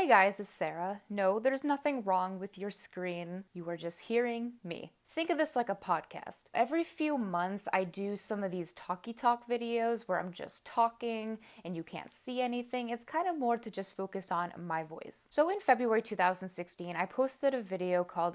Hey guys, it's Sarah. No, there's nothing wrong with your screen. You are just hearing me. Think of this like a podcast. Every few months, I do some of these talky talk videos where I'm just talking and you can't see anything. It's kind of more to just focus on my voice. So in February 2016, I posted a video called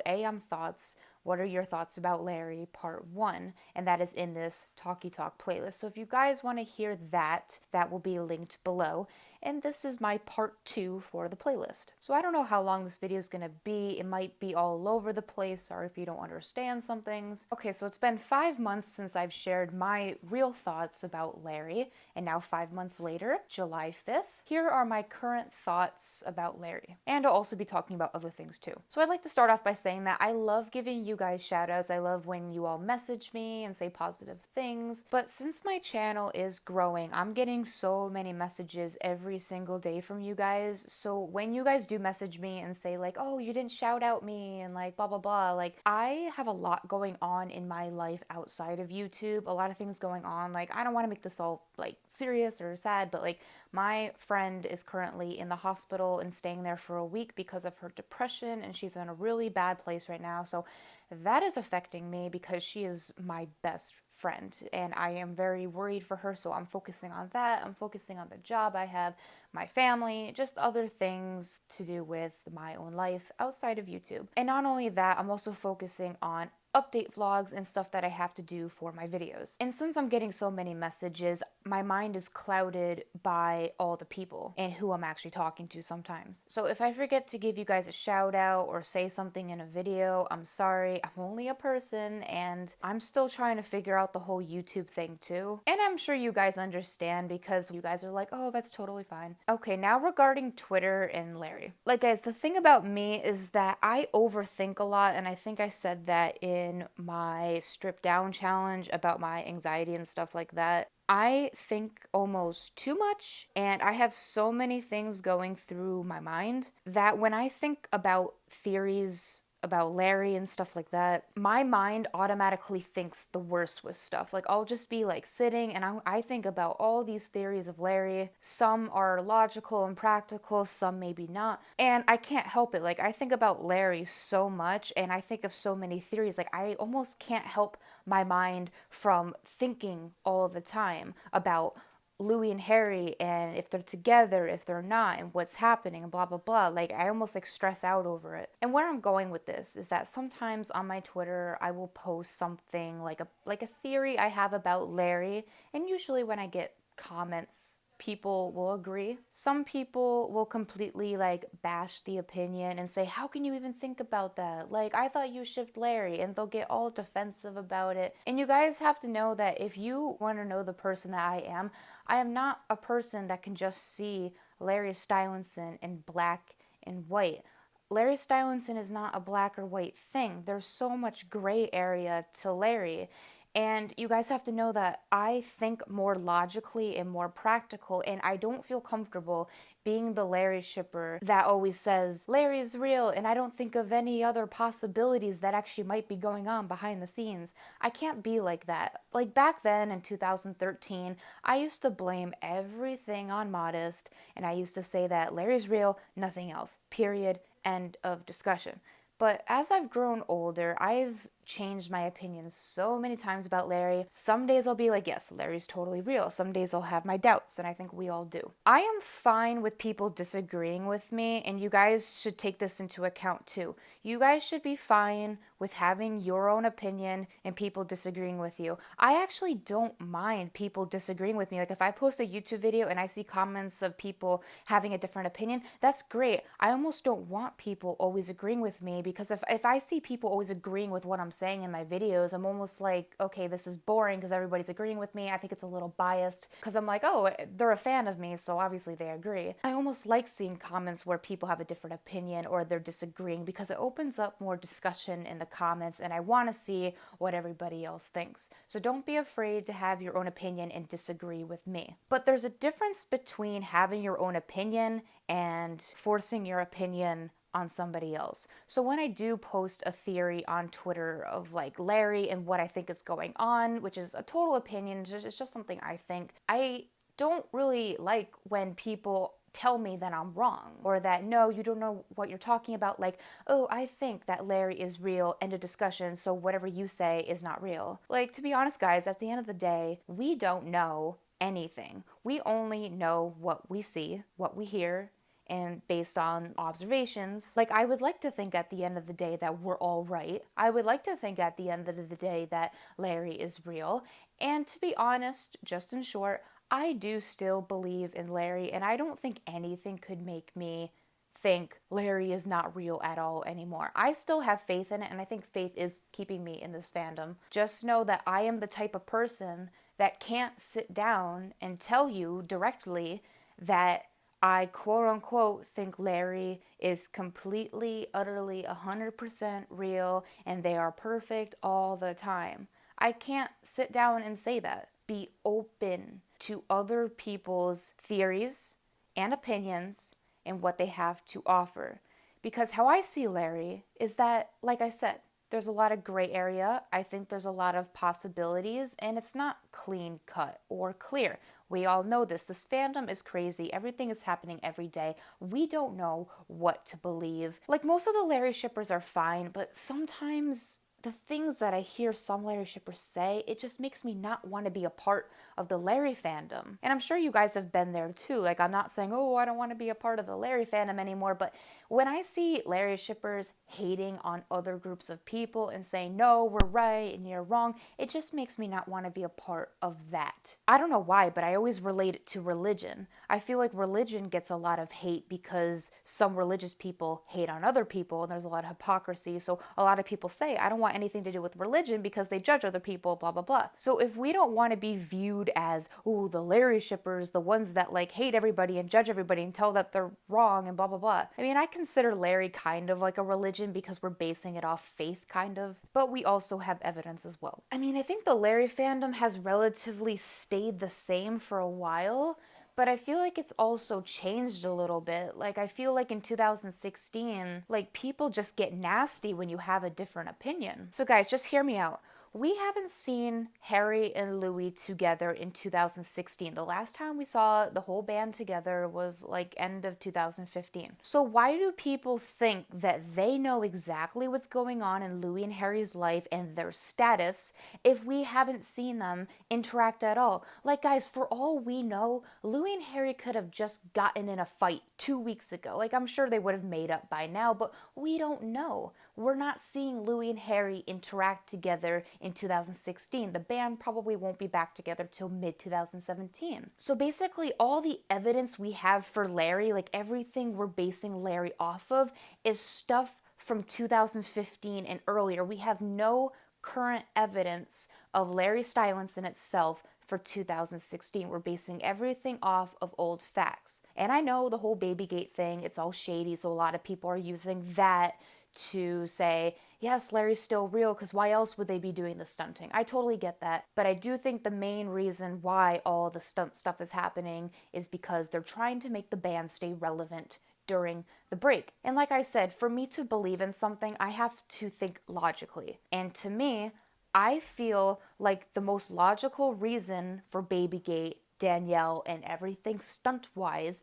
Thoughts. What are your thoughts about Larry, part 1, and that is in this Talky Talk playlist. So if you guys want to hear that, that will be linked below. And this is my part 2 for the playlist. So I don't know how long this video is going to be. It might be all over the place, or if you don't understand some things. Okay, so it's been 5 months since I've shared my real thoughts about Larry, and now 5 months later, July 5th, here are my current thoughts about Larry. And I'll also be talking about other things too. So I'd like to start off by saying that I love giving you guys shout outs. I love when you all message me and say positive things. But since my channel is growing, I'm getting so many messages every single day from you guys. So when you guys do message me and say like, oh, you didn't shout out me and like blah blah blah, like I have a lot going on in my life outside of YouTube, a lot of things going on. Like I don't want to make this all like serious or sad, but like my friend is currently in the hospital and staying there for a week because of her depression, and she's in a really bad place right now. So that is affecting me because she is my best friend and I am very worried for her. So I'm focusing on that. I'm focusing on the job I have, my family, just other things to do with my own life outside of YouTube. And not only that, I'm also focusing on update vlogs and stuff that I have to do for my videos. And since I'm getting so many messages, my mind is clouded by all the people and who I'm actually talking to sometimes. So if I forget to give you guys a shout out or say something in a video, I'm sorry. I'm only a person and I'm still trying to figure out the whole YouTube thing too. And I'm sure you guys understand because you guys are like, oh, that's totally fine. Okay, now regarding Twitter and Larry. Like guys, the thing about me is that I overthink a lot, and I think I said that in my strip down challenge about my anxiety and stuff like that. I think almost too much, and I have so many things going through my mind that when I think about theories about Larry and stuff like that, my mind automatically thinks the worst with stuff. Like I'll just be like sitting and I think about all these theories of Larry. Some are logical and practical, some maybe not. And I can't help it. Like I think about Larry so much and I think of so many theories. Like I almost can't help my mind from thinking all the time about Louie and Harry and if they're together, if they're not, and what's happening and blah blah blah. Like I almost like stress out over it. And where I'm going with this is that sometimes on my Twitter I will post something like a theory I have about Larry, and usually when I get comments, people will agree. Some people will completely like bash the opinion and say, how can you even think about that? Like, I thought you shipped Larry, and they'll get all defensive about it. And you guys have to know that if you want to know the person that I am not a person that can just see Larry Stylinson in black and white. Larry Stylinson is not a black or white thing. There's so much gray area to Larry. And you guys have to know that I think more logically and more practical, and I don't feel comfortable being the Larry shipper that always says, Larry's real, and I don't think of any other possibilities that actually might be going on behind the scenes. I can't be like that. Like back then in 2013, I used to blame everything on Modest, and I used to say that Larry's real, nothing else, period, end of discussion. But as I've grown older, I've changed my opinion so many times about Larry. Some days I'll be like, yes, Larry's totally real. Some days I'll have my doubts, and I think we all do. I am fine with people disagreeing with me, and you guys should take this into account too. You guys should be fine with having your own opinion and people disagreeing with you. I actually don't mind people disagreeing with me. Like if I post a YouTube video and I see comments of people having a different opinion, that's great. I almost don't want people always agreeing with me, because if I see people always agreeing with what I'm saying in my videos, I'm almost like, okay, this is boring because everybody's agreeing with me. I think it's a little biased because I'm like, oh, they're a fan of me, so obviously they agree. I almost like seeing comments where people have a different opinion or they're disagreeing, because it opens up more discussion in the comments, and I want to see what everybody else thinks. So don't be afraid to have your own opinion and disagree with me. But there's a difference between having your own opinion and forcing your opinion on somebody else. So when I do post a theory on Twitter of like Larry and what I think is going on, which is a total opinion, it's just something I think, I don't really like when people tell me that I'm wrong, or that no, you don't know what you're talking about, like, oh, I think that Larry is real, end of discussion, so whatever you say is not real. Like, to be honest, guys, at the end of the day, we don't know anything. We only know what we see, what we hear, and based on observations. Like, I would like to think at the end of the day that we're all right. I would like to think at the end of the day that Larry is real. And to be honest, just in short, I do still believe in Larry, and I don't think anything could make me think Larry is not real at all anymore. I still have faith in it, and I think faith is keeping me in this fandom. Just know that I am the type of person that can't sit down and tell you directly that I quote unquote think Larry is completely, utterly, 100% real and they are perfect all the time. I can't sit down and say that. Be open to other people's theories and opinions and what they have to offer. Because how I see Larry is that, like I said, there's a lot of gray area. I think there's a lot of possibilities, and it's not clean cut or clear. We all know this. This fandom is crazy. Everything is happening every day. We don't know what to believe. Like, most of the Larry shippers are fine, but sometimes the things that I hear some Larry shippers say, it just makes me not want to be a part of the Larry fandom. And I'm sure you guys have been there too. Like, I'm not saying, oh, I don't want to be a part of the Larry fandom anymore, but when I see Larry shippers hating on other groups of people and saying, no, we're right and you're wrong, it just makes me not want to be a part of that. I don't know why, but I always relate it to religion. I feel like religion gets a lot of hate because some religious people hate on other people, and there's a lot of hypocrisy. So a lot of people say, I don't want anything to do with religion because they judge other people, blah, blah, blah. So if we don't want to be viewed as, oh, the Larry shippers, the ones that like hate everybody and judge everybody and tell that they're wrong and blah, blah, blah. I mean, I consider Larry kind of like a religion because we're basing it off faith, kind of, but we also have evidence as well. I mean, I think the Larry fandom has relatively stayed the same for a while, but I feel like it's also changed a little bit. Like, I feel like in 2016, like, people just get nasty when you have a different opinion. So guys, just hear me out. We haven't seen Harry and Louie together in 2016. The last time we saw the whole band together was like end of 2015. So why do people think that they know exactly what's going on in Louie and Harry's life and their status if we haven't seen them interact at all? Like, guys, for all we know, Louie and Harry could have just gotten in a fight 2 weeks ago. Like, I'm sure they would have made up by now, but we don't know. We're not seeing Louie and Harry interact together in 2016. The band probably won't be back together till mid-2017. So basically, all the evidence we have for Larry, like everything we're basing Larry off of, is stuff from 2015 and earlier. We have no current evidence of Larry Stylinson itself for 2016. We're basing everything off of old facts. And I know the whole Babygate thing, it's all shady, so a lot of people are using that to say, yes, Larry's still real, because why else would they be doing the stunting? I totally get that. But I do think the main reason why all the stunt stuff is happening is because they're trying to make the band stay relevant during the break. And like I said, for me to believe in something, I have to think logically. And to me, I feel like the most logical reason for Babygate, Danielle, and everything stunt-wise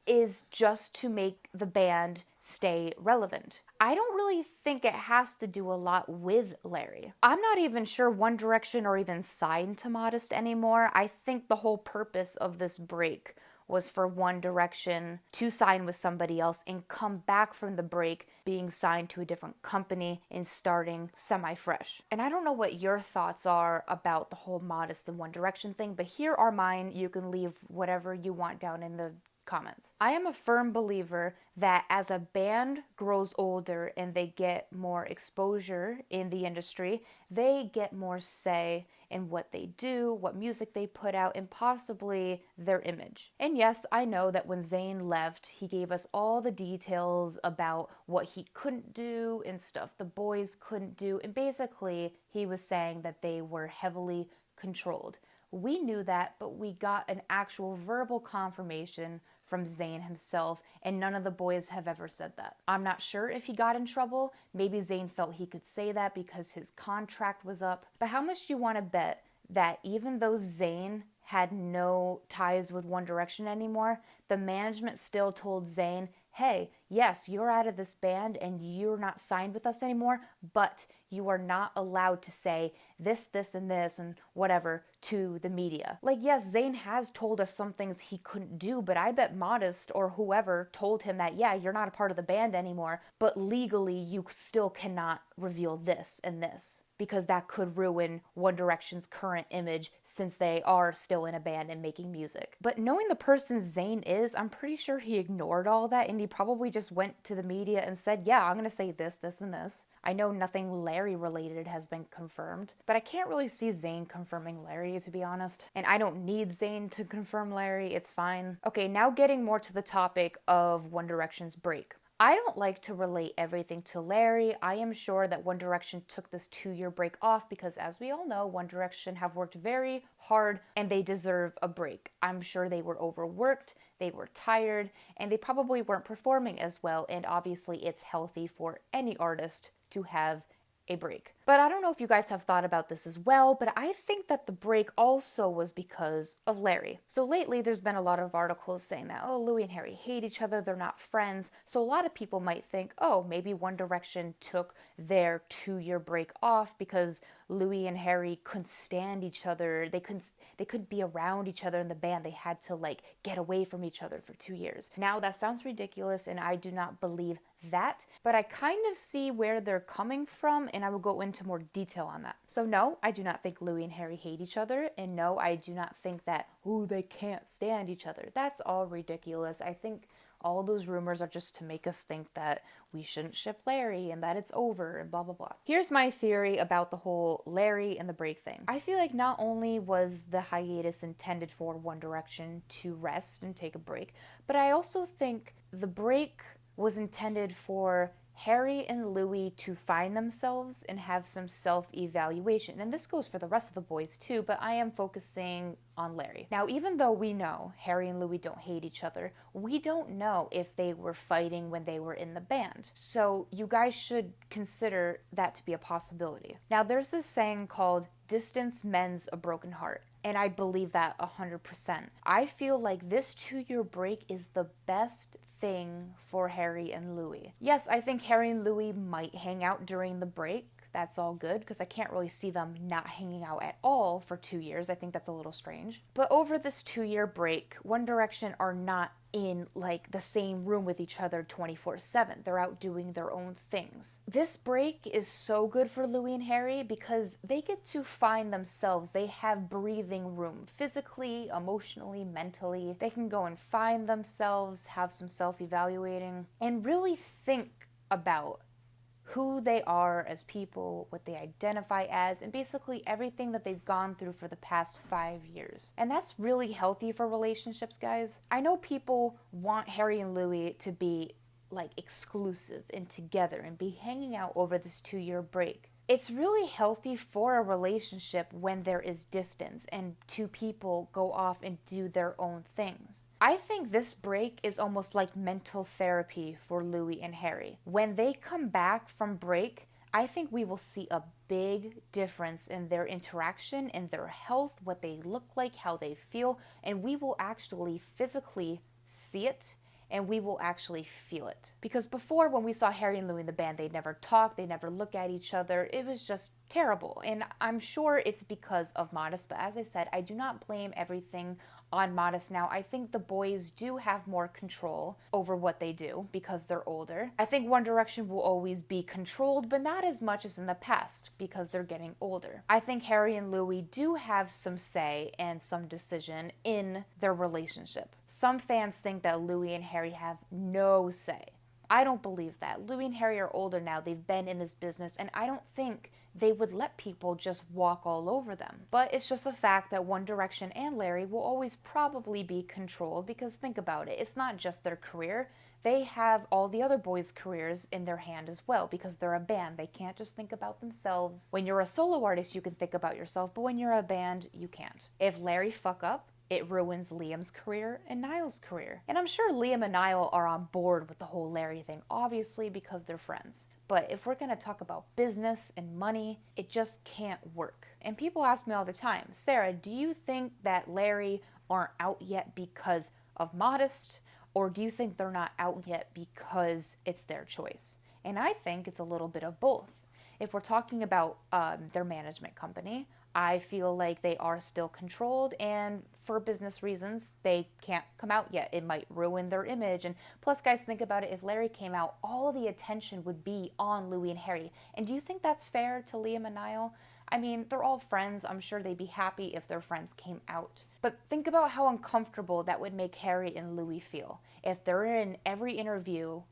is just to make the band stay relevant. I don't really think it has to do a lot with Larry. I'm not even sure One Direction or even signed to Modest anymore. I think the whole purpose of this break was for One Direction to sign with somebody else and come back from the break being signed to a different company and starting semi-fresh. And I don't know what your thoughts are about the whole Modest and One Direction thing, but here are mine. You can leave whatever you want down in the comments. I am a firm believer that as a band grows older and they get more exposure in the industry, they get more say in what they do, what music they put out, and possibly their image. And yes, I know that when Zayn left, he gave us all the details about what he couldn't do and stuff the boys couldn't do, and basically he was saying that they were heavily controlled. We knew that, but we got an actual verbal confirmation from Zayn himself, and none of the boys have ever said that. I'm not sure if he got in trouble. Maybe Zayn felt he could say that because his contract was up. But how much do you want to bet that even though Zayn had no ties with One Direction anymore, the management still told Zayn, hey, yes, you're out of this band and you're not signed with us anymore, but you are not allowed to say this, and this, and whatever to the media. Like, yes, Zayn has told us some things he couldn't do, but I bet Modest or whoever told him that, yeah, you're not a part of the band anymore, but legally you still cannot reveal this and this, because that could ruin One Direction's current image since they are still in a band and making music. But knowing the person Zayn is, I'm pretty sure he ignored all that and he probably just went to the media and said, yeah, I'm gonna say this, and this. I know nothing Larry related has been confirmed, but I can't really see Zayn confirming Larry, to be honest. And I don't need Zayn to confirm Larry, it's fine. Okay, now getting more to the topic of One Direction's break. I don't like to relate everything to Larry. I am sure that One Direction took this 2-year break off because, as we all know, One Direction have worked very hard and they deserve a break. I'm sure they were overworked, they were tired, and they probably weren't performing as well, and obviously it's healthy for any artist to have a break. But I don't know if you guys have thought about this as well, but I think that the break also was because of Larry. So lately there's been a lot of articles saying that, oh, Louie and Harry hate each other, they're not friends. So a lot of people might think, oh, maybe One Direction took their 2-year break off because Louie and Harry couldn't stand each other. They couldn't be around each other in the band. They had to like get away from each other for 2 years. Now that sounds ridiculous and I do not believe that, but I kind of see where they're coming from and I will go into more detail on that. So no, I do not think Louie and Harry hate each other, and no, I do not think that, oh, they can't stand each other. That's all ridiculous. I think all those rumors are just to make us think that we shouldn't ship Larry and that it's over and blah, blah, blah. Here's my theory about the whole Larry and the break thing. I feel like not only was the hiatus intended for One Direction to rest and take a break, but I also think the break was intended for Harry and Louie to find themselves and have some self-evaluation. And this goes for the rest of the boys too, but I am focusing on Larry. Now, even though we know Harry and Louie don't hate each other, we don't know if they were fighting when they were in the band. So you guys should consider that to be a possibility. Now, there's this saying called distance mends a broken heart. And I believe that 100%. I feel like this 2-year break is the best thing for Harry and Louie. Yes, I think Harry and Louie might hang out during the break. That's all good because I can't really see them not hanging out at all for 2 years. I think that's a little strange. But over this 2-year break, One Direction are not in like the same room with each other 24/7. They're out doing their own things. This break is so good for Louie and Harry because they get to find themselves. They have breathing room physically, emotionally, mentally. They can go and find themselves, have some self-evaluating, and really think about who they are as people, what they identify as, and basically everything that they've gone through for the past 5 years. And that's really healthy for relationships, guys. I know people want Harry and Louie to be like exclusive and together and be hanging out over this 2-year break. It's really healthy for a relationship when there is distance and two people go off and do their own things. I think this break is almost like mental therapy for Louie and Harry. When they come back from break, I think we will see a big difference in their interaction, in their health, what they look like, how they feel, and we will actually physically see it and we will actually feel it. Because before, when we saw Harry and Louie in the band, they'd never talk, they'd never look at each other. It was just terrible. And I'm sure it's because of Modest, but as I said, I do not blame everything on Modest now. I think the boys do have more control over what they do because they're older. I think One Direction will always be controlled, but not as much as in the past because they're getting older. I think Harry and Louie do have some say and some decision in their relationship. Some fans think that Louie and Harry have no say. I don't believe that. Louie and Harry are older now. They've been in this business, and I don't think they would let people just walk all over them. But it's just a fact that One Direction and Larry will always probably be controlled because think about it. It's not just their career. They have all the other boys' careers in their hand as well because they're a band. They can't just think about themselves. When you're a solo artist, you can think about yourself, but when you're a band, you can't. If Larry fuck up, it ruins Liam's career and Niall's career. And I'm sure Liam and Niall are on board with the whole Larry thing, obviously because they're friends. But if we're gonna talk about business and money, it just can't work. And people ask me all the time, Sarah, do you think that Larry aren't out yet because of modest, or do you think they're not out yet because it's their choice? And I think it's a little bit of both. If we're talking about their management company, I feel like they are still controlled, and for business reasons, they can't come out yet. It might ruin their image. And plus, guys, think about it. If Larry came out, all the attention would be on Louie and Harry. And do you think that's fair to Liam and Niall? I mean, they're all friends. I'm sure they'd be happy if their friends came out. But think about how uncomfortable that would make Harry and Louie feel. If they're in every interview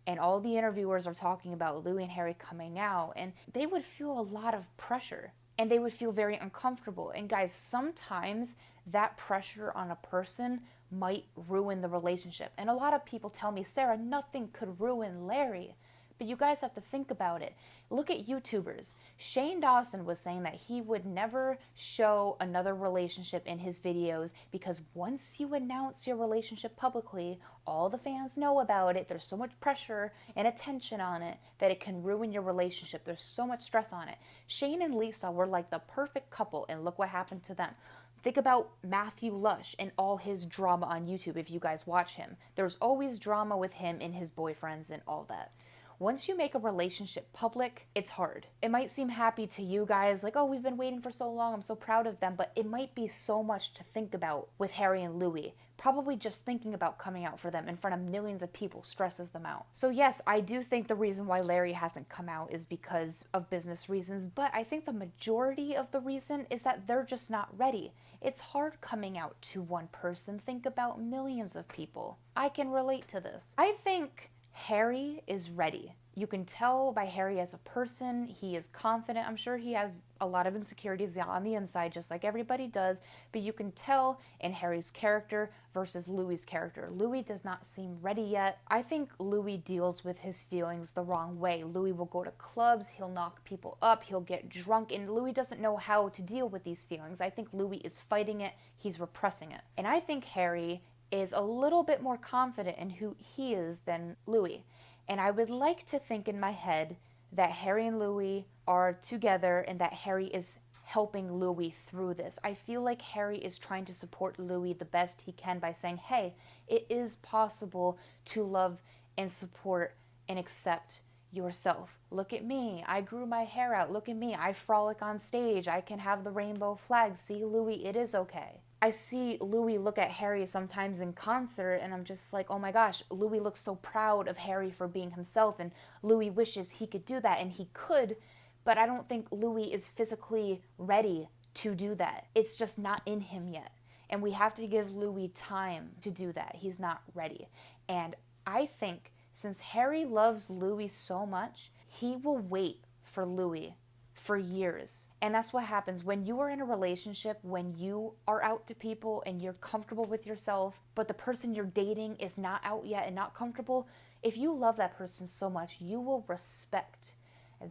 and all the interviewers are talking about Louie and Harry coming out, and they would feel a lot of pressure. And they would feel very uncomfortable. And guys, sometimes that pressure on a person might ruin the relationship. And a lot of people tell me, Sarah, nothing could ruin Larry. But you guys have to think about it. Look at YouTubers. Shane Dawson was saying that he would never show another relationship in his videos because once you announce your relationship publicly, all the fans know about it. There's so much pressure and attention on it that it can ruin your relationship. There's so much stress on it. Shane and Lisa were like the perfect couple, and look what happened to them. Think about Matthew Lush and all his drama on YouTube if you guys watch him. There's always drama with him and his boyfriends and all that. Once you make a relationship public, it's hard. It might seem happy to you guys, like, oh, we've been waiting for so long, I'm so proud of them, but it might be so much to think about with Harry and Louie. Probably just thinking about coming out for them in front of millions of people stresses them out. So yes, I do think the reason why Larry hasn't come out is because of business reasons, but I think the majority of the reason is that they're just not ready. It's hard coming out to one person. Think about millions of people. I can relate to this. I think Harry is ready. You can tell by Harry as a person, he is confident. I'm sure he has a lot of insecurities on the inside, just like everybody does, but you can tell in Harry's character versus Louie's character. Louie does not seem ready yet. I think Louie deals with his feelings the wrong way. Louie will go to clubs, he'll knock people up, he'll get drunk, and Louie doesn't know how to deal with these feelings. I think Louie is fighting it, he's repressing it. And I think Harry is a little bit more confident in who he is than Louie. And I would like to think in my head that Harry and Louie are together and that Harry is helping Louie through this. I feel like Harry is trying to support Louie the best he can by saying, hey, it is possible to love and support and accept yourself. Look at me. I grew my hair out. Look at me. I frolic on stage. I can have the rainbow flag. See, Louie, it is okay. I see Louie look at Harry sometimes in concert, and I'm just like, oh my gosh, Louie looks so proud of Harry for being himself, and Louie wishes he could do that, and he could, but I don't think Louie is physically ready to do that. It's just not in him yet, and we have to give Louie time to do that. He's not ready, and I think since Harry loves Louie so much, he will wait for Louie for years. And that's what happens when you are in a relationship, when you are out to people and you're comfortable with yourself, but the person you're dating is not out yet and not comfortable. If you love that person so much, you will respect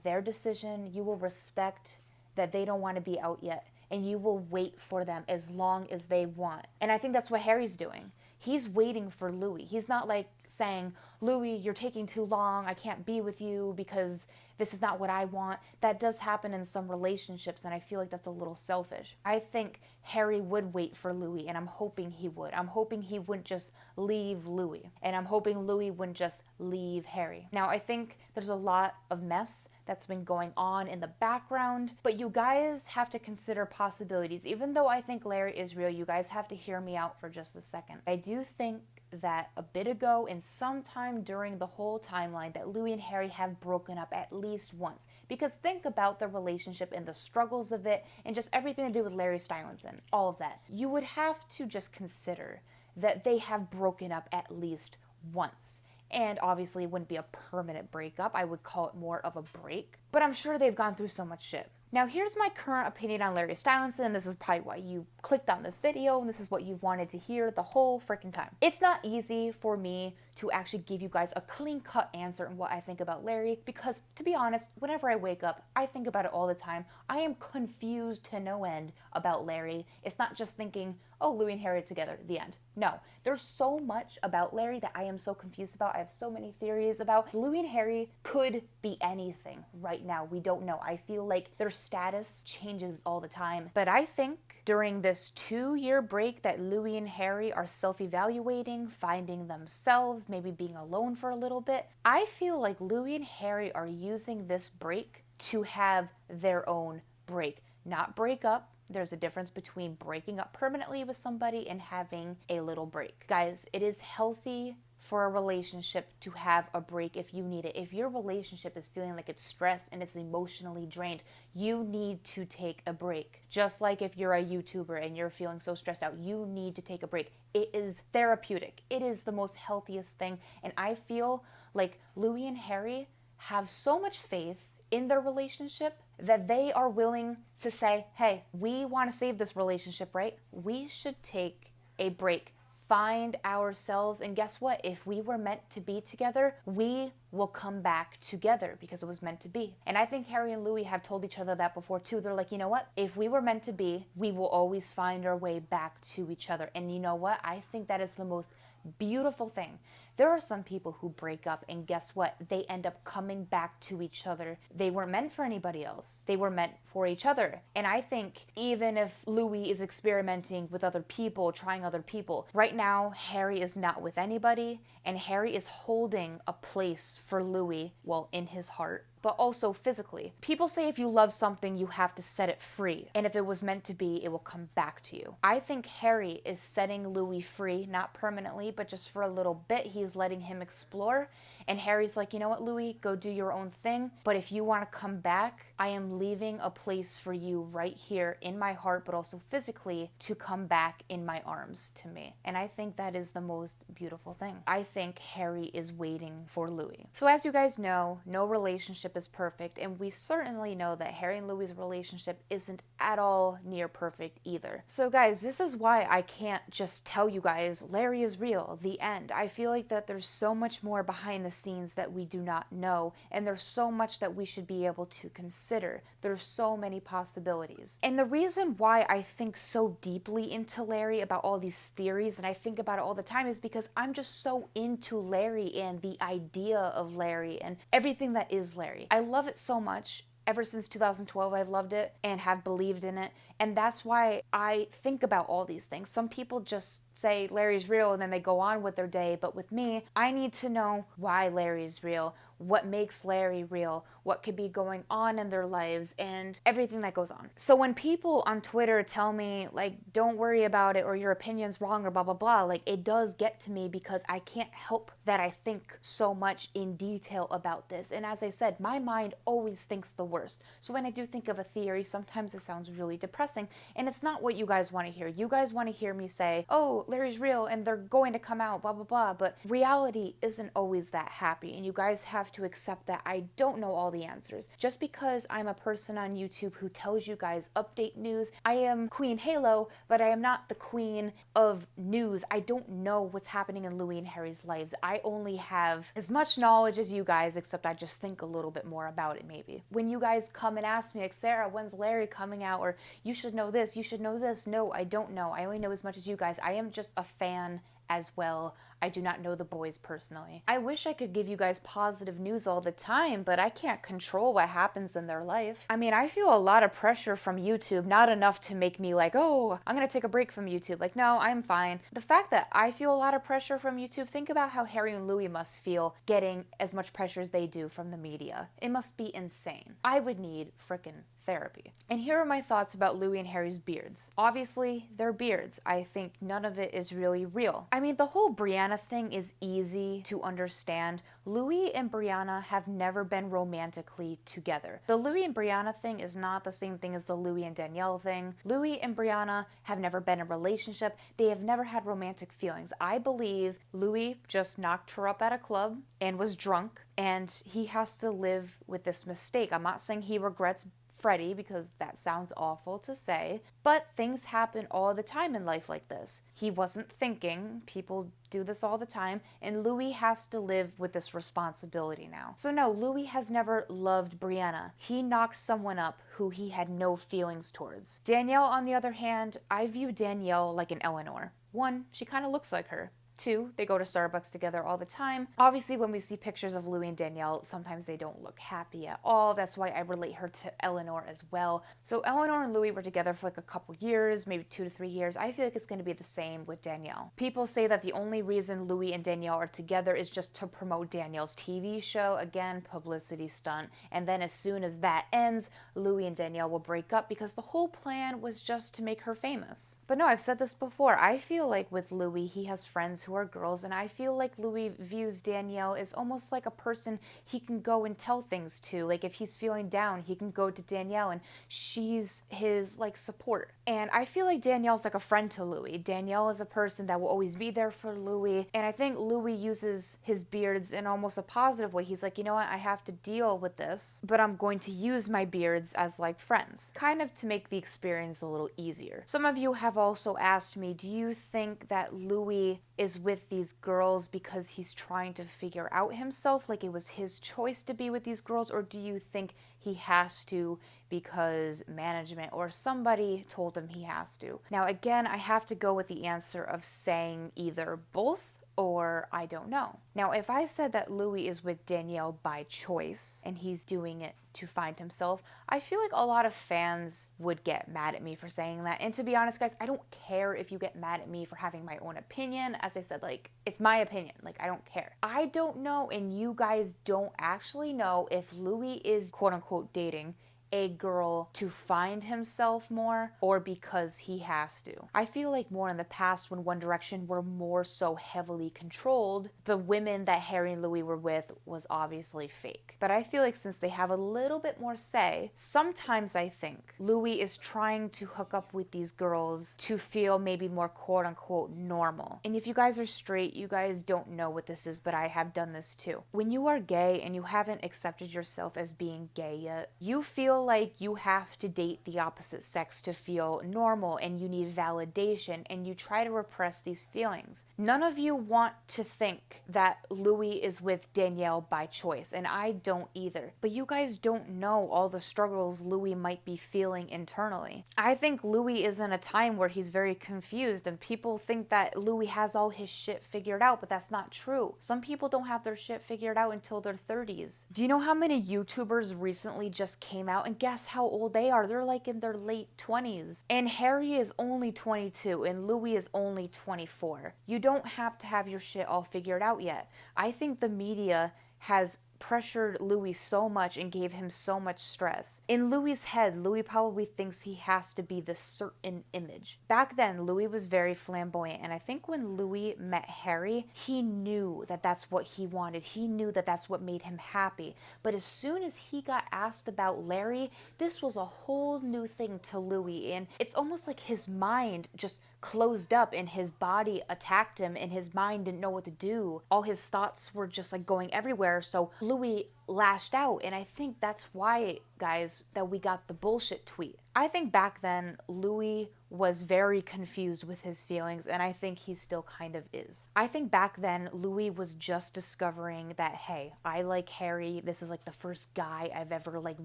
their decision. You will respect that they don't want to be out yet, and you will wait for them as long as they want. And I think that's what Harry's doing. He's waiting for Louie. He's not like saying, Louie, you're taking too long. I can't be with you because this is not what I want. That does happen in some relationships, and I feel like that's a little selfish. I think Harry would wait for Louie, and I'm hoping he would. I'm hoping he wouldn't just leave Louie, and I'm hoping Louie wouldn't just leave Harry. Now, I think there's a lot of mess that's been going on in the background, but you guys have to consider possibilities. Even though I think Larry is real, you guys have to hear me out for just a second. I do think that a bit ago and sometime during the whole timeline that Louie and Harry have broken up at least once. Because think about the relationship and the struggles of it and just everything to do with Larry Stylinson, all of that. You would have to just consider that they have broken up at least once. And obviously it wouldn't be a permanent breakup. I would call it more of a break. But I'm sure they've gone through so much shit. Now here's my current opinion on Larry Stylinson, and this is probably why you clicked on this video, and this is what you've wanted to hear the whole freaking time. It's not easy for me to actually give you guys a clean-cut answer on what I think about Larry, because to be honest, whenever I wake up, I think about it all the time. I am confused to no end about Larry. It's not just thinking, oh, Louie and Harry are together, the end. No, there's so much about Larry that I am so confused about. I have so many theories about. Louie and Harry could be anything right now. We don't know. I feel like their status changes all the time. But I think during this 2-year break that Louie and Harry are self-evaluating, finding themselves, maybe being alone for a little bit, I feel like Louie and Harry are using this break to have their own break. Not break up. There's a difference between breaking up permanently with somebody and having a little break. Guys, it is healthy for a relationship to have a break if you need it. If your relationship is feeling like it's stressed and it's emotionally drained, you need to take a break. Just like if you're a YouTuber and you're feeling so stressed out, you need to take a break. It is therapeutic. It is the most healthiest thing. And I feel like Louie and Harry have so much faith in their relationship that they are willing to say, hey, we want to save this relationship, right? We should take a break, find ourselves, and guess what? If we were meant to be together, we will come back together because it was meant to be. And I think Harry and Louie have told each other that before too. They're like, you know what? If we were meant to be, we will always find our way back to each other. And you know what? I think that is the most beautiful thing. There are some people who break up and guess what? They end up coming back to each other. They weren't meant for anybody else. They were meant for each other. And I think even if Louie is experimenting with other people, trying other people, right now Harry is not with anybody and Harry is holding a place for Louie, well, in his heart, but also physically. People say if you love something, you have to set it free. And if it was meant to be, it will come back to you. I think Harry is setting Louie free, not permanently, but just for a little bit. He's letting him explore. And Harry's like, you know what, Louie, go do your own thing. But if you want to come back, I am leaving a place for you right here in my heart, but also physically to come back in my arms to me. And I think that is the most beautiful thing. I think Harry is waiting for Louie. So as you guys know, no relationship is perfect, and we certainly know that Harry and Louie's relationship isn't at all near perfect either. So guys, this is why I can't just tell you guys Larry is real, the end. I feel like that there's so much more behind the scenes that we do not know, and there's so much that we should be able to consider. There's so many possibilities. And the reason why I think so deeply into Larry about all these theories, and I think about it all the time, is because I'm just so into Larry and the idea of Larry and everything that is Larry. I love it so much. Ever since 2012, I've loved it and have believed in it. And that's why I think about all these things. Some people just say Larry's real and then they go on with their day. But with me, I need to know why Larry's real, what makes Larry real, what could be going on in their lives, and everything that goes on. So when people on Twitter tell me, like, don't worry about it or your opinion's wrong or blah, blah, blah, like, it does get to me because I can't help that I think so much in detail about this. And as I said, my mind always thinks the worst. So when I do think of a theory, sometimes it sounds really depressing, and it's not what you guys want to hear. You guys want to hear me say, oh, Larry's real and they're going to come out, blah, blah, blah. But reality isn't always that happy, and you guys have to accept that I don't know all the answers. Just because I'm a person on YouTube who tells you guys update news, I am Queen Halo, but I am not the queen of news. I don't know what's happening in Louie and Harry's lives. I only have as much knowledge as you guys, except I just think a little bit more about it maybe. When you guys come and ask me, like, Sarah, when's Larry coming out? Or you should know this, you should know this. No, I don't know. I only know as much as you guys. I am just a fan as well. I do not know the boys personally. I wish I could give you guys positive news all the time, but I can't control what happens in their life. I mean, I feel a lot of pressure from YouTube, not enough to make me like, oh, I'm gonna take a break from YouTube. Like, no, I'm fine. The fact that I feel a lot of pressure from YouTube, think about how Harry and Louie must feel getting as much pressure as they do from the media. It must be insane. I would need frickin' therapy. And here are my thoughts about Louie and Harry's beards. Obviously, they're beards. I think none of it is really real. I mean, the whole Brianna thing is easy to understand. Louie and Brianna have never been romantically together. The Louie and Brianna thing is not the same thing as the Louie and Danielle thing. Louie and Brianna have never been in a relationship. They have never had romantic feelings. I believe Louie just knocked her up at a club and was drunk, and he has to live with this mistake. I'm not saying he regrets Freddie, because that sounds awful to say, but things happen all the time in life like this. He wasn't thinking, people do this all the time, and Louie has to live with this responsibility now. So no, Louie has never loved Brianna. He knocked someone up who he had no feelings towards. Danielle, on the other hand, I view Danielle like an Eleanor. One, she kind of looks like her. Two, they go to Starbucks together all the time. Obviously, when we see pictures of Louie and Danielle, sometimes they don't look happy at all. That's why I relate her to Eleanor as well. So Eleanor and Louie were together for like a couple years, maybe 2 to 3 years. I feel like it's going to be the same with Danielle. People say that the only reason Louie and Danielle are together is just to promote Danielle's TV show. Again, publicity stunt. And then as soon as that ends, Louie and Danielle will break up because the whole plan was just to make her famous. But no, I've said this before. I feel like with Louie, he has friends who are girls, and I feel like Louie views Danielle as almost like a person he can go and tell things to. Like if he's feeling down, he can go to Danielle and she's his like support. And I feel like Danielle's like a friend to Louie. Danielle is a person that will always be there for Louie, and I think Louie uses his beards in almost a positive way. He's like, you know what, I have to deal with this, but I'm going to use my beards as like friends, kind of to make the experience a little easier. Some of you have also asked me, do you think that Louie is with these girls because he's trying to figure out himself, like it was his choice to be with these girls, or do you think he has to because management or somebody told him he has to? Now again, I have to go with the answer of saying either both or I don't know. Now, if I said that Louie is with Danielle by choice and he's doing it to find himself, I feel like a lot of fans would get mad at me for saying that. And to be honest, guys, I don't care if you get mad at me for having my own opinion. As I said, like, it's my opinion. Like, I don't care. I don't know, and you guys don't actually know if Louie is quote unquote dating a girl to find himself more or because he has to. I feel like more in the past when One Direction were more so heavily controlled, the women that Harry and Louie were with was obviously fake. But I feel like since they have a little bit more say, sometimes I think Louie is trying to hook up with these girls to feel maybe more quote unquote normal. And if you guys are straight, you guys don't know what this is, but I have done this too. When you are gay and you haven't accepted yourself as being gay yet, you feel like you have to date the opposite sex to feel normal, and you need validation, and you try to repress these feelings. None of you want to think that Louie is with Danielle by choice, and I don't either. But you guys don't know all the struggles Louie might be feeling internally. I think Louie is in a time where he's very confused, and people think that Louie has all his shit figured out, but that's not true. Some people don't have their shit figured out until their 30s. Do you know how many YouTubers recently just came out? And guess how old they are? They're like in their late 20s. And Harry is only 22 and Louie is only 24. You don't have to have your shit all figured out yet. I think the media has pressured Louie so much and gave him so much stress. In Louie's head, Louie probably thinks he has to be this certain image. Back then, Louie was very flamboyant, and I think when Louie met Harry, he knew that that's what he wanted. He knew that that's what made him happy. But as soon as he got asked about Larry, this was a whole new thing to Louie, and it's almost like his mind just closed up and his body attacked him and his mind didn't know what to do. All his thoughts were just like going everywhere. So Louie lashed out, and I think that's why, guys, that we got the bullshit tweet. I think back then Louie was very confused with his feelings, and I think he still kind of is. I think back then Louie was just discovering that, hey, I like Harry. This is like the first guy I've ever like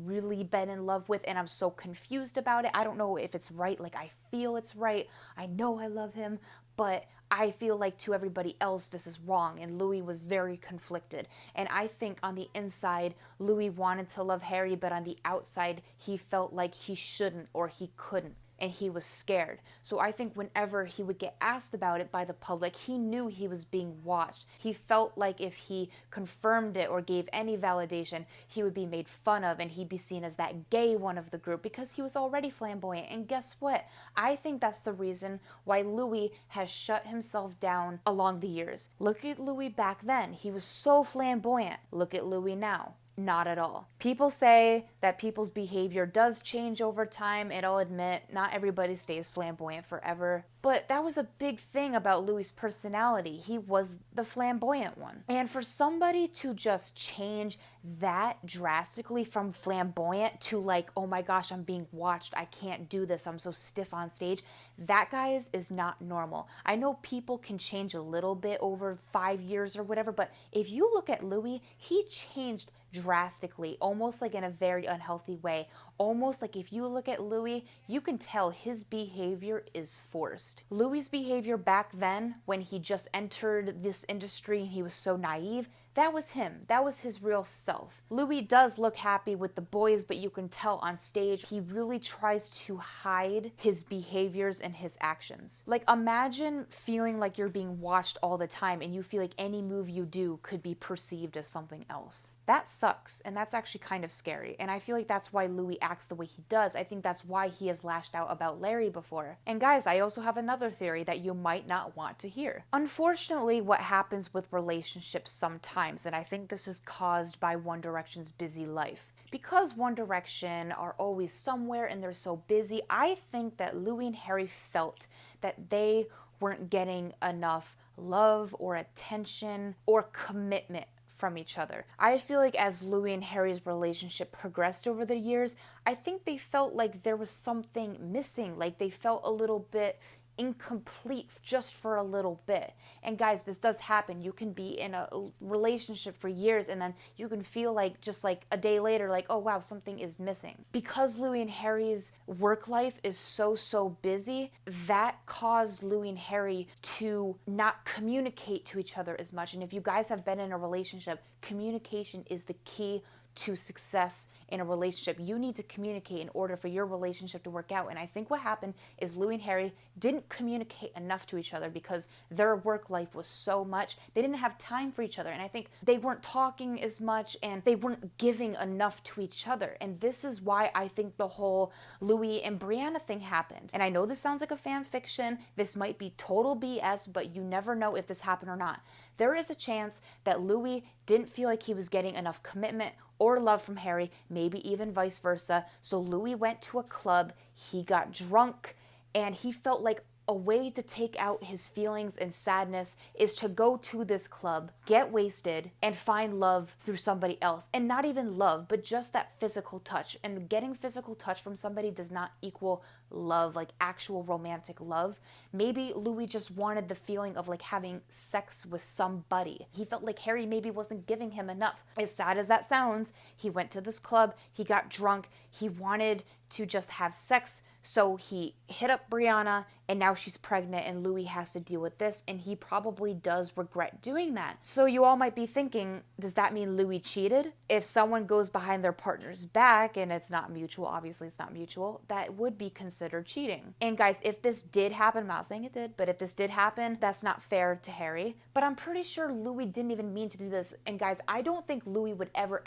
really been in love with, and I'm so confused about it. I don't know if it's right. Like, I feel it's right. I know I love him, but I feel like to everybody else this is wrong, and Louie was very conflicted. And I think on the inside, Louie wanted to love Harry, but on the outside, he felt like he shouldn't or he couldn't, and he was scared. So I think whenever he would get asked about it by the public, he knew he was being watched. He felt like if he confirmed it or gave any validation, he would be made fun of and he'd be seen as that gay one of the group because he was already flamboyant. And guess what? I think that's the reason why Louie has shut himself down along the years. Look at Louie back then. He was so flamboyant. Look at Louie now. Not at all. People say that people's behavior does change over time, and I'll admit, not everybody stays flamboyant forever. But that was a big thing about Louis' personality. He was the flamboyant one. And for somebody to just change that drastically from flamboyant to like, oh my gosh, I'm being watched, I can't do this, I'm so stiff on stage, that, guys, is not normal. I know people can change a little bit over 5 years or whatever, but if you look at Louis, he changed drastically, almost like in a very unhealthy way. Almost like if you look at Louis, you can tell his behavior is forced. Louis' behavior back then, when he just entered this industry and he was so naive, that was him. That was his real self. Louis does look happy with the boys, but you can tell on stage he really tries to hide his behaviors and his actions. Like, imagine feeling like you're being watched all the time and you feel like any move you do could be perceived as something else. That sucks, and that's actually kind of scary. And I feel like that's why Louis acts the way he does. I think that's why he has lashed out about Larry before. And guys, I also have another theory that you might not want to hear. Unfortunately, what happens with relationships sometimes, and I think this is caused by One Direction's busy life. Because One Direction are always somewhere and they're so busy, I think that Louis and Harry felt that they weren't getting enough love or attention or commitment from each other. I feel like as Louis and Harry's relationship progressed over the years, I think they felt like there was something missing, like they felt a little bit incomplete just for a little bit. And guys, this does happen. You can be in a relationship for years and then you can feel like just like a day later, like, oh wow, something is missing. Because Louis and Harry's work life is so busy, that caused Louis and Harry to not communicate to each other as much. And if you guys have been in a relationship, communication is the key to success in a relationship. You need to communicate in order for your relationship to work out. And I think what happened is Louis and Harry didn't communicate enough to each other because their work life was so much. They didn't have time for each other. And I think they weren't talking as much and they weren't giving enough to each other. And this is why I think the whole Louis and Brianna thing happened. And I know this sounds like a fan fiction. This might be total BS, but you never know if this happened or not. There is a chance that Louis didn't feel like he was getting enough commitment or love from Harry, maybe even vice versa. So Louis went to a club, he got drunk, and he felt like a way to take out his feelings and sadness is to go to this club, get wasted, and find love through somebody else. And not even love, but just that physical touch. And getting physical touch from somebody does not equal love, like actual romantic love. Maybe Louis just wanted the feeling of like having sex with somebody. He felt like Harry maybe wasn't giving him enough. As sad as that sounds, he went to this club, he got drunk, he wanted to just have sex, so he hit up Brianna, and now she's pregnant and Louis has to deal with this, and he probably does regret doing that. So you all might be thinking, does that mean Louis cheated? If someone goes behind their partner's back and it's not mutual, obviously it's not mutual, that would be considered cheating. And guys, if this did happen, I'm not saying it did, but if this did happen, that's not fair to Harry. But I'm pretty sure Louis didn't even mean to do this. And guys, I don't think Louis would ever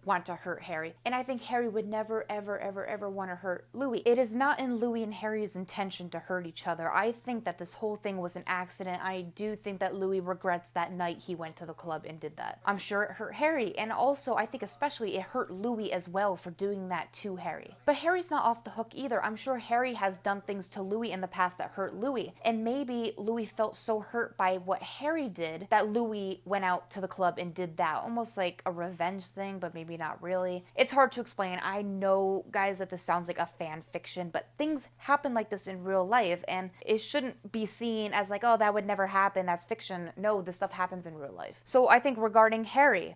want to hurt Harry. And I think Harry would never, ever want to hurt Louis. It is not in Louis and Harry's intention to hurt each other. I think that this whole thing was an accident. I do think that Louis regrets that night he went to the club and did that. I'm sure it hurt Harry, and also I think especially it hurt Louis as well for doing that to Harry. But Harry's not off the hook either. I'm sure Harry has done things to Louis in the past that hurt Louis, and maybe Louis felt so hurt by what Harry did that Louis went out to the club and did that, almost like a revenge thing, but maybe not really. It's hard to explain. I know, guys, that this sounds like a fan fiction, but things happen like this in real life, and it shouldn't be seen as like, oh, that would never happen, that's fiction. No, this stuff happens in real life. So I think regarding Harry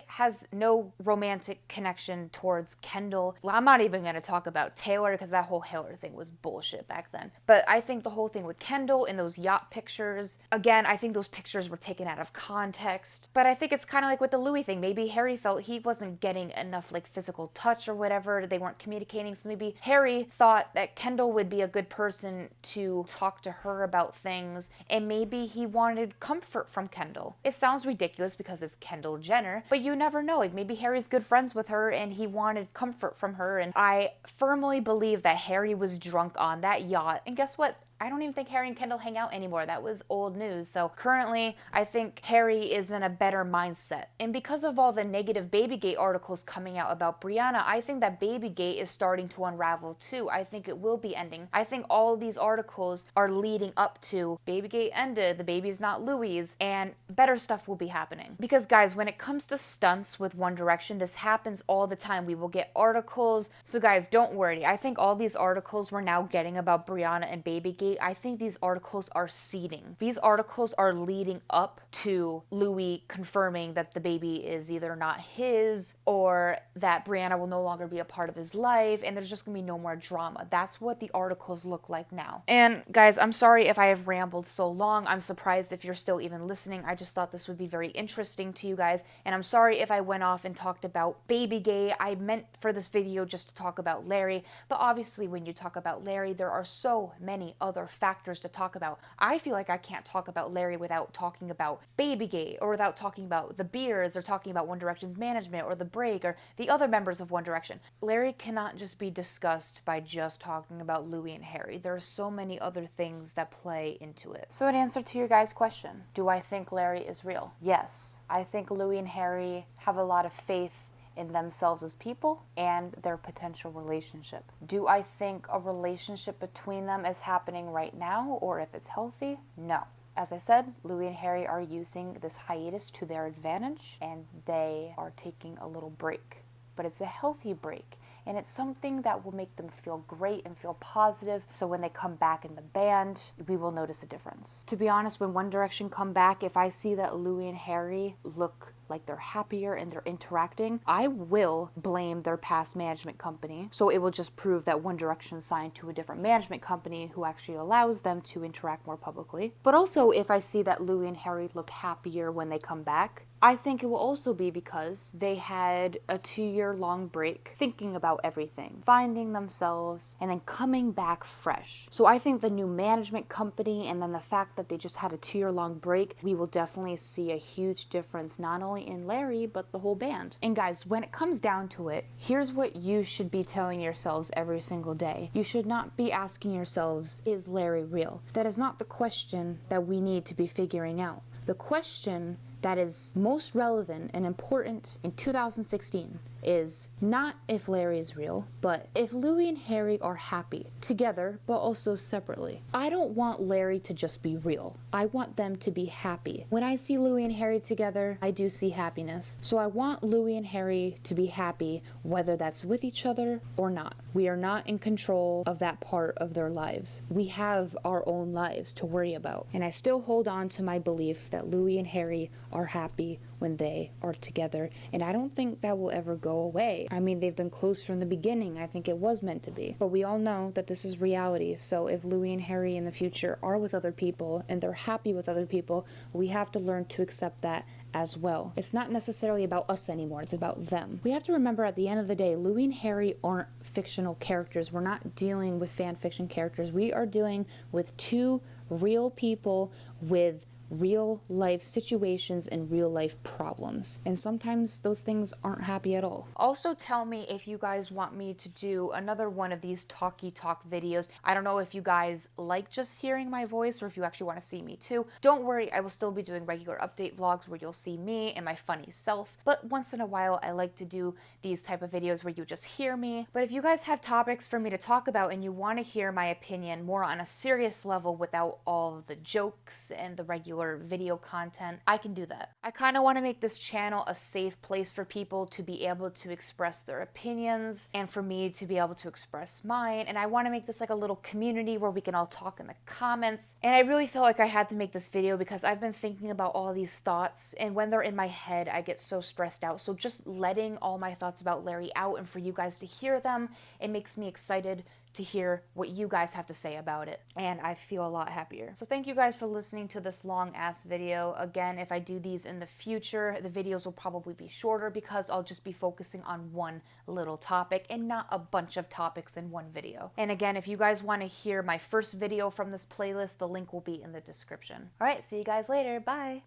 has no romantic connection towards Kendall. Well, I'm not even going to talk about Taylor because that whole Taylor thing was bullshit back then. But I think the whole thing with Kendall and those yacht pictures, again, I think those pictures were taken out of context. But I think it's kind of like with the Louis thing. Maybe Harry felt he wasn't getting enough like physical touch or whatever. They weren't communicating. So maybe Harry thought that Kendall would be a good person to talk to her about things, and maybe he wanted comfort from Kendall. It sounds ridiculous because it's Kendall Jenner, but you never know. Like maybe Harry's good friends with her and he wanted comfort from her, and I firmly believe that Harry was drunk on that yacht. And guess what? I don't even think Harry and Kendall hang out anymore. That was old news. So currently, I think Harry is in a better mindset. And because of all the negative Babygate articles coming out about Brianna, I think that Babygate is starting to unravel too. I think it will be ending. I think all these articles are leading up to Babygate ended, the baby's not Louie's, and better stuff will be happening. Because guys, when it comes to stunts with One Direction, this happens all the time. We will get articles. So guys, don't worry. I think all these articles we're now getting about Brianna and Babygate, I think these articles are seeding. These articles are leading up to Louie confirming that the baby is either not his or that Brianna will no longer be a part of his life and there's just gonna be no more drama. That's what the articles look like now. And guys, I'm sorry if I have rambled so long. I'm surprised if you're still even listening. I just thought this would be very interesting to you guys. And I'm sorry if I went off and talked about Babygate. I meant for this video just to talk about Larry. But obviously when you talk about Larry, there are so many other factors to talk about. I feel like I can't talk about Larry without talking about Babygate or without talking about the Beards or talking about One Direction's management or the break or the other members of One Direction. Larry cannot just be discussed by just talking about Louie and Harry. There are so many other things that play into it. So in answer to your guys' question, do I think Larry is real? Yes. I think Louie and Harry have a lot of faith in themselves as people and their potential relationship. Do I think a relationship between them is happening right now or if it's healthy? No. As I said, Louie and Harry are using this hiatus to their advantage and they are taking a little break. But it's a healthy break. And it's something that will make them feel great and feel positive. So when they come back in the band, we will notice a difference. To be honest, when One Direction come back, if I see that Louie and Harry look like they're happier and they're interacting, I will blame their past management company. So it will just prove that One Direction signed to a different management company who actually allows them to interact more publicly. But also if I see that Louie and Harry look happier when they come back, I think it will also be because they had a 2-year-long break thinking about everything, finding themselves, and then coming back fresh. So I think the new management company and then the fact that they just had a 2-year-long break, we will definitely see a huge difference not only in Larry, but the whole band. And guys, when it comes down to it, here's what you should be telling yourselves every single day. You should not be asking yourselves, is Larry real? That is not the question that we need to be figuring out. The question that is most relevant and important in 2016 is not if Larry is real, but if Louie and Harry are happy together, but also separately. I don't want Larry to just be real. I want them to be happy. When I see Louie and Harry together, I do see happiness. So I want Louie and Harry to be happy, whether that's with each other or not. We are not in control of that part of their lives. We have our own lives to worry about. And I still hold on to my belief that Louie and Harry are happy when they are together, and I don't think that will ever go away. I mean, they've been close from the beginning. I think it was meant to be. But we all know that this is reality, so if Louie and Harry in the future are with other people and they're happy with other people, we have to learn to accept that as well. It's not necessarily about us anymore, it's about them. We have to remember at the end of the day, Louie and Harry aren't fictional characters. We're not dealing with fan fiction characters. We are dealing with two real people with real life situations and real life problems. And sometimes those things aren't happy at all. Also tell me if you guys want me to do another one of these talky talk videos. I don't know if you guys like just hearing my voice or if you actually want to see me too. Don't worry, I will still be doing regular update vlogs where you'll see me and my funny self. But once in a while, I like to do these type of videos where you just hear me. But if you guys have topics for me to talk about and you want to hear my opinion more on a serious level without all the jokes and the regular video content, I can do that. I kind of want to make this channel a safe place for people to be able to express their opinions and for me to be able to express mine. And I want to make this like a little community where we can all talk in the comments. And I really felt like I had to make this video because I've been thinking about all these thoughts, and when they're in my head, I get so stressed out. So just letting all my thoughts about Larry out and for you guys to hear them, it makes me excited to hear what you guys have to say about it, and I feel a lot happier. So thank you guys for listening to this long ass video. Again, if I do these in the future, the videos will probably be shorter because I'll just be focusing on one little topic and not a bunch of topics in one video. And again, if you guys want to hear my first video from this playlist, the link will be in the description. All right, see you guys later. Bye.